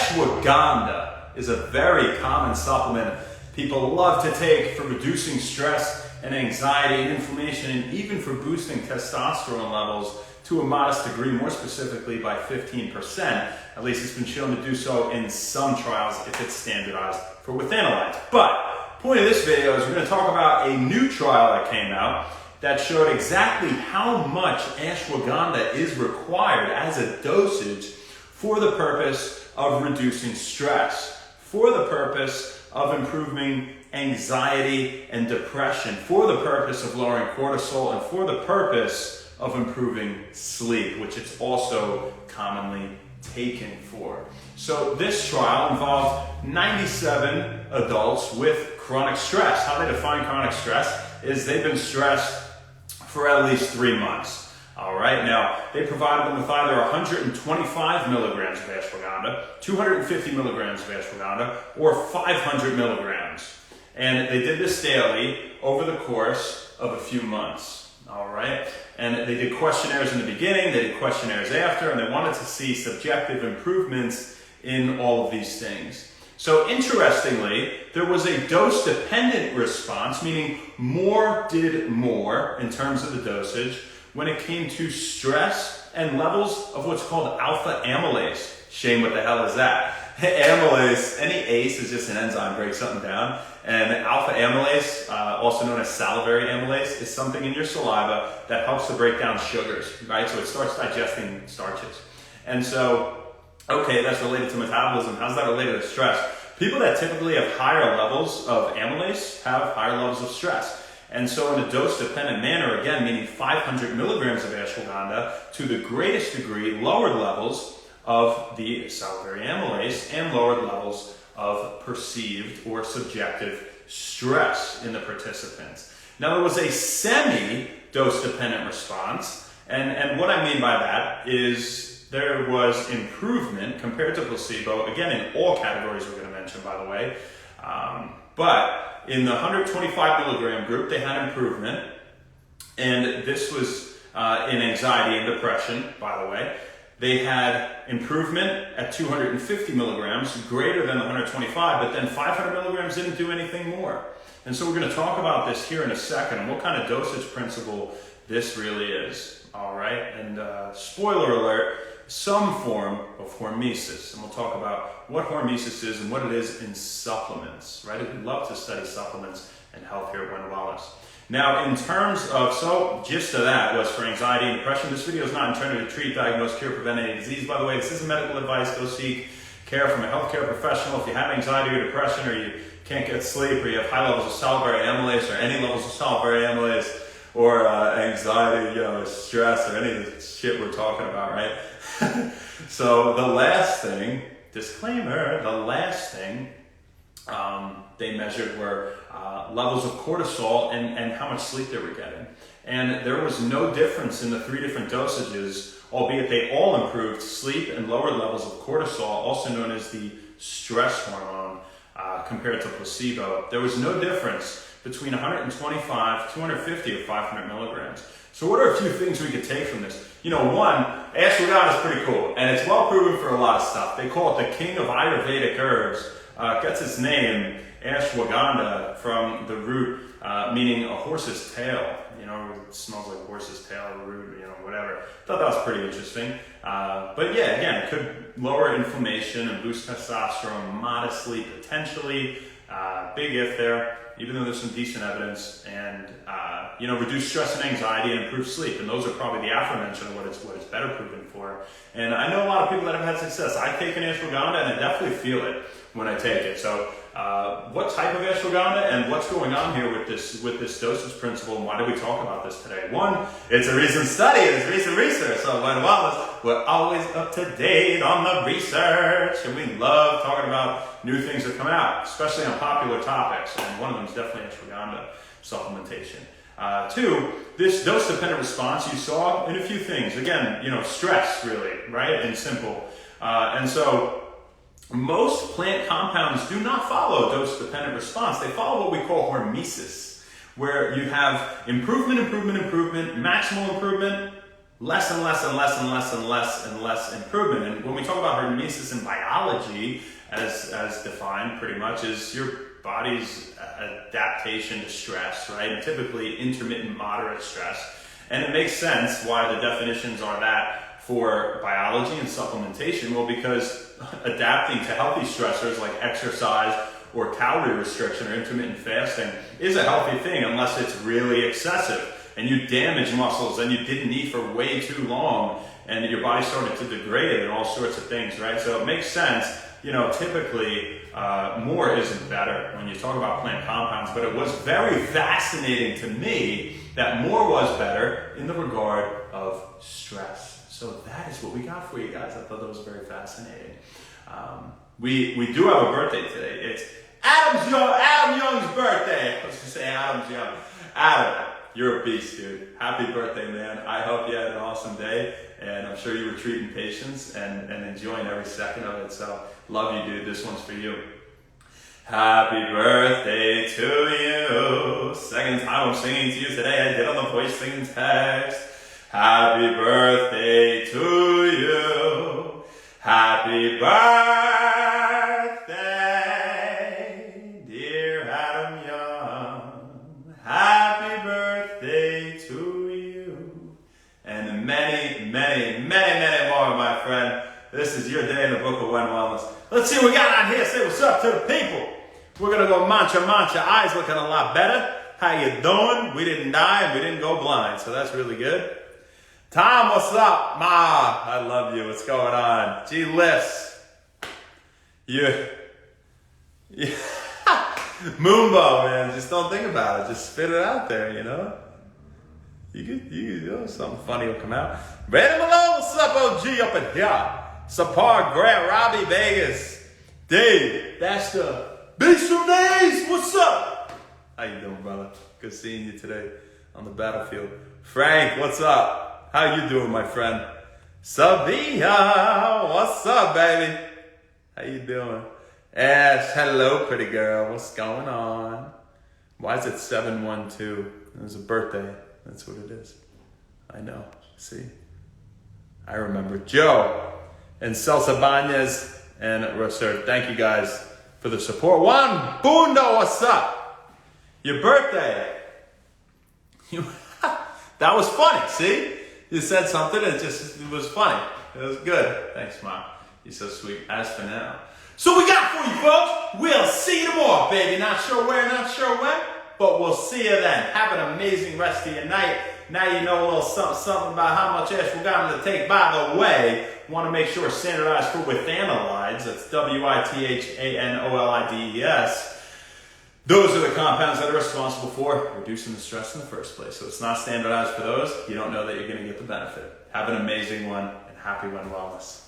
Ashwagandha is a very common supplement people love to take for reducing stress and anxiety and inflammation, and even for boosting testosterone levels to a modest degree, more specifically by 15%. At least it's been shown to do so in some trials if it's standardized for withanolides. But point of this video is we're going to talk about a new trial that came out that showed exactly how much ashwagandha is required as a dosage for the purpose of reducing stress, for the purpose of improving anxiety and depression, for the purpose of lowering cortisol, and for the purpose of improving sleep, which it's also commonly taken for. So this trial involved 97 adults with chronic stress. How they define chronic stress is they've been stressed for at least 3 months. All right, now they provided them with either 125 milligrams of ashwagandha, 250 milligrams of ashwagandha, or 500 milligrams. And they did this daily over the course of a few months. All right, and they did questionnaires in the beginning, they did questionnaires after, and they wanted to see subjective improvements in all of these things. So interestingly, there was a dose-dependent response, meaning more did more in terms of the dosage when it came to stress and levels of what's called alpha amylase. Shane, what the hell is that? Amylase, any ACE is just an enzyme, breaks something down. And alpha amylase, also known as salivary amylase, is something in your saliva that helps to break down sugars, right? So it starts digesting starches. And so, okay, that's related to metabolism. How's that related to stress? People that typically have higher levels of amylase have higher levels of stress. And so in a dose-dependent manner, again, meaning 500 milligrams of ashwagandha, to the greatest degree, lowered levels of the salivary amylase and lowered levels of perceived or subjective stress in the participants. Now, there was a semi-dose-dependent response, and what I mean by that is there was improvement compared to placebo, again, in all categories we're going to mention, by the way, but in the 125 milligram group, they had improvement, and this was in anxiety and depression, by the way. They had improvement at 250 milligrams, greater than the 125, but then 500 milligrams didn't do anything more. And so we're going to talk about this here in a second, and what kind of dosage principle this really is, all right? And spoiler alert, some form of hormesis, and we'll talk about what hormesis is and what it is in supplements, right? We love to study supplements and health here at Wendell Wellness. Now, in terms of, so gist of that was for anxiety and depression. This video is not intended to treat, diagnose, cure, prevent any disease. By the way, this isn't medical advice. Go seek care from a healthcare professional. If you have anxiety or depression, or you can't get sleep, or you have high levels of salivary amylase, or any levels of salivary amylase, or anxiety, stress, or any of the shit we're talking about, right? So the last thing, disclaimer, the last thing they measured were levels of cortisol and how much sleep they were getting. And there was no difference in the 3 different dosages, albeit they all improved sleep and lowered levels of cortisol, also known as the stress hormone, compared to placebo. There was no difference between 125, 250, or 500 milligrams. So what are a few things we could take from this? One, ashwagandha is pretty cool, and it's well proven for a lot of stuff. They call it the king of Ayurvedic herbs. It gets its name, ashwagandha, from the root meaning a horse's tail. It smells like horse's tail, root, whatever. Thought that was pretty interesting. But yeah, again, it could lower inflammation and boost testosterone modestly, potentially. Big if there, even though there's some decent evidence, and reduce stress and anxiety and improve sleep. And those are probably the aforementioned what it's better proven for. And I know a lot of people that have had success. I've taken ashwagandha and I definitely feel it when I take it. So what type of ashwagandha and what's going on here with this dosage principle, and why do we talk about this today? One, it's a recent study, it's recent research. So Wendell Wellness, we're always up to date on the research, and we love talking about new things that come out, especially on popular topics. And one of them is definitely ashwagandha supplementation. 2, this dose-dependent response you saw in a few things. Again, stress really, right? And simple. And so most plant compounds do not follow dose-dependent response. They follow what we call hormesis, where you have improvement, maximal improvement, less and less and less and less and less and less improvement. And when we talk about hormesis in biology, as defined pretty much, is your body's adaptation to stress, right? And typically intermittent moderate stress. And it makes sense why the definitions are that for biology and supplementation. Well, because adapting to healthy stressors like exercise or calorie restriction or intermittent fasting is a healthy thing unless it's really excessive and you damage muscles and you didn't eat for way too long and your body started to degrade it and all sorts of things, right? So it makes sense, typically more isn't better when you talk about plant compounds, but it was very fascinating to me that more was better in the regard of stress. So that is what we got for you guys. I thought that was very fascinating. We do have a birthday today. It's Adam Young's birthday. I was gonna say Adam's Young. Adam, you're a beast, dude. Happy birthday, man. I hope you had an awesome day, and I'm sure you were treating patients and enjoying every second of it. So love you, dude. This one's for you. Happy birthday to you. Second time I'm singing to you today. I did on the voice singing text. Happy birthday to you. Happy birthday, dear Adam Young. Happy birthday to you. And many, many, many, many more, my friend. This is your day in the book of When Wellness. Let's see what we got on here. Say what's up to the people. We're going to go mancha. Eyes looking a lot better. How you doing? We didn't die and we didn't go blind, so that's really good. Tom, what's up? Ma, I love you. What's going on? G Lifts. Yeah. Moonbow, man. Just don't think about it. Just spit it out there, You something funny will come out. Brandon Malone, what's up, OG up in here? Sapar, Grant, Robbie, Vegas. Dave, that's the Beast from Days. What's up? How you doing, brother? Good seeing you today on the battlefield. Frank, what's up? How you doing, my friend? Sabia, what's up, baby? How you doing? Ash, hello, pretty girl. What's going on? Why is it 712? It was a birthday. That's what it is. I know. See? I remember. Joe and Celsa Banez and Rosser. Thank you guys for the support. Juan Bundo, what's up? Your birthday. That was funny, see? You said something and it was funny. It was good. Thanks, Mom. You're so sweet. As for now. So we got for you, folks. We'll see you tomorrow, baby. Not sure where, not sure when, but we'll see you then. Have an amazing rest of your night. Now you know a little something about how much ashwagandha to take. By the way, want to make sure standardized food with withanolides. That's WITHANOLIDES. Those are the compounds that are responsible for reducing the stress in the first place. So it's not standardized for those. You don't know that you're going to get the benefit. Have an amazing one and happy When Wellness.